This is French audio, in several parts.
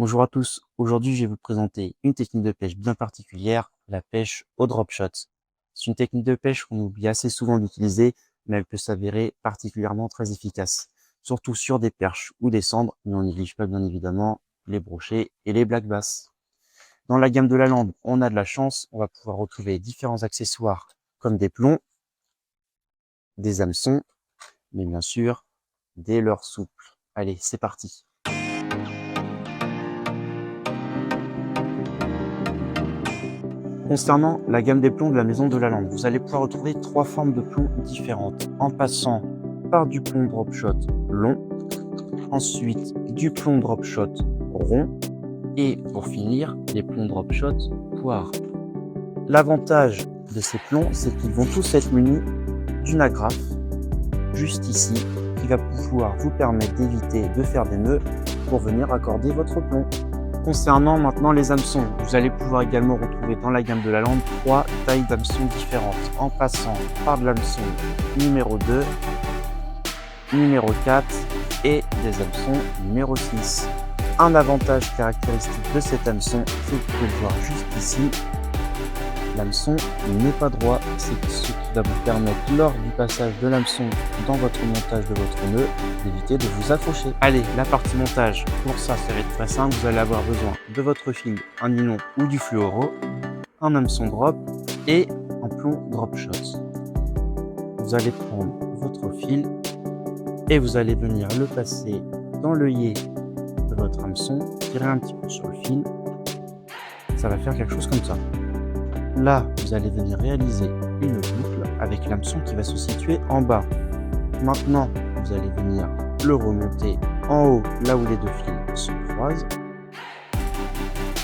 Bonjour à tous, aujourd'hui je vais vous présenter une technique de pêche bien particulière, la pêche au drop shot. C'est une technique de pêche qu'on oublie assez souvent d'utiliser, mais elle peut s'avérer particulièrement très efficace, surtout sur des perches ou des cendres, mais on néglige pas bien évidemment les brochets et les black bass. Dans la gamme de la lande, on a de la chance, on va pouvoir retrouver différents accessoires comme des plombs, des hameçons, mais bien sûr des leurres souples. Allez, c'est parti! Concernant la gamme des plombs de la Maison de la Lande, vous allez pouvoir retrouver 3 formes de plombs différentes, en passant par du plomb drop shot long, ensuite du plomb drop shot rond, et pour finir, des plombs drop shot poire. L'avantage de ces plombs, c'est qu'ils vont tous être munis d'une agrafe, juste ici, qui va pouvoir vous permettre d'éviter de faire des nœuds pour venir accorder votre plomb. Concernant maintenant les hameçons, vous allez pouvoir également retrouver dans la gamme de la lande 3 tailles d'hameçons différentes, en passant par de l'hameçon numéro 2, numéro 4 et des hameçons numéro 6. Un avantage caractéristique de cet hameçon, c'est que vous pouvez le voir juste ici, l'hameçon n'est pas droit, c'est ce qui va vous permettre lors du passage de l'hameçon dans votre montage de votre nœud d'éviter de vous accrocher. Allez, la partie montage, pour ça va être très simple, vous allez avoir besoin de votre fil, un nylon ou du fluoro, un hameçon drop et un plomb drop shot. Vous allez prendre votre fil et vous allez venir le passer dans l'œillet de votre hameçon, tirer un petit peu sur le fil, ça va faire quelque chose comme ça. Là, vous allez venir réaliser une boucle avec l'hameçon qui va se situer en bas. Maintenant, vous allez venir le remonter en haut, là où les deux fils se croisent.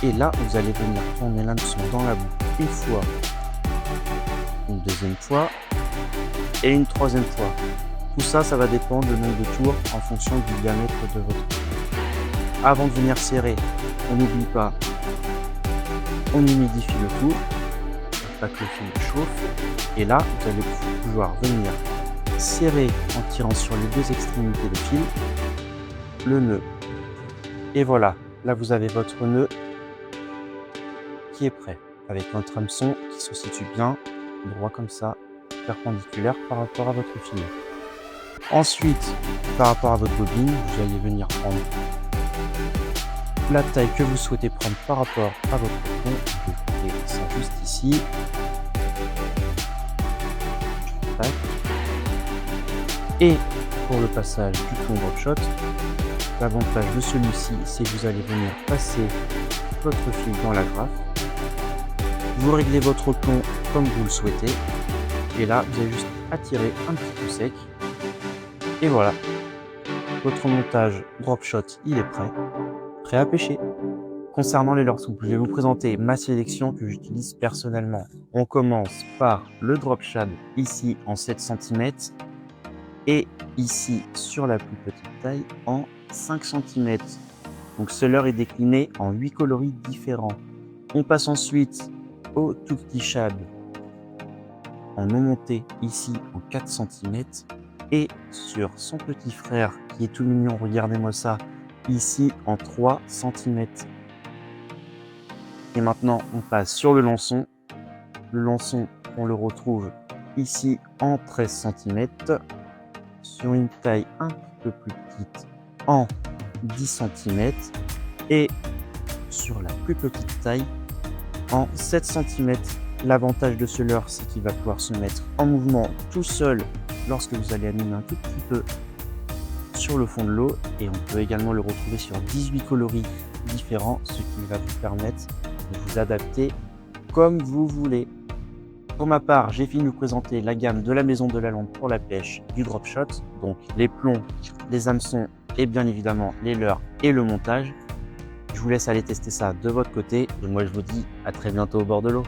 Et là, vous allez venir tourner l'hameçon dans la boucle une fois, une deuxième fois et une troisième fois. Tout ça, ça va dépendre du nombre de tours en fonction du diamètre de votre fil. Avant de venir serrer, on n'oublie pas, on humidifie le tout. Pas que le fil chauffe, et là vous allez pouvoir venir serrer en tirant sur les deux extrémités de fil le nœud, et voilà, là vous avez votre nœud qui est prêt avec votre hameçon qui se situe bien droit comme ça, perpendiculaire par rapport à votre fil. Ensuite, par rapport à votre bobine, vous allez venir prendre la taille que vous souhaitez prendre par rapport à votre plomb. Vous mettez ça juste ici. Tac. Et pour le passage du plomb drop shot, l'avantage de celui-ci, c'est que vous allez venir passer votre fil dans la grappe. Vous réglez votre plomb comme vous le souhaitez. Et là, vous avez juste à tirer un petit peu sec. Et voilà. Votre montage drop shot, il est prêt à pêcher. Concernant les leurres souples, je vais vous présenter ma sélection que j'utilise personnellement. On commence par le drop shad ici en 7 cm et ici sur la plus petite taille en 5 cm. Donc ce leurre est décliné en 8 coloris différents. On passe ensuite au tout petit shad en non monté ici en 4 cm et sur son petit frère qui est tout mignon, regardez-moi ça, ici en 3 cm. Et maintenant, on passe sur le lançon. Le lançon, on le retrouve ici en 13 cm, sur une taille un peu plus petite en 10 cm et sur la plus petite taille en 7 cm. L'avantage de ce leurre, c'est qu'il va pouvoir se mettre en mouvement tout seul lorsque vous allez animer un tout petit peu sur le fond de l'eau, et on peut également le retrouver sur 18 coloris différents, ce qui va vous permettre de vous adapter comme vous voulez. Pour ma part, j'ai fini de vous présenter la gamme de la Maison de la Lande pour la pêche du drop shot, donc les plombs, les hameçons et bien évidemment les leurres et le montage. Je vous laisse aller tester ça de votre côté et moi je vous dis à très bientôt au bord de l'eau.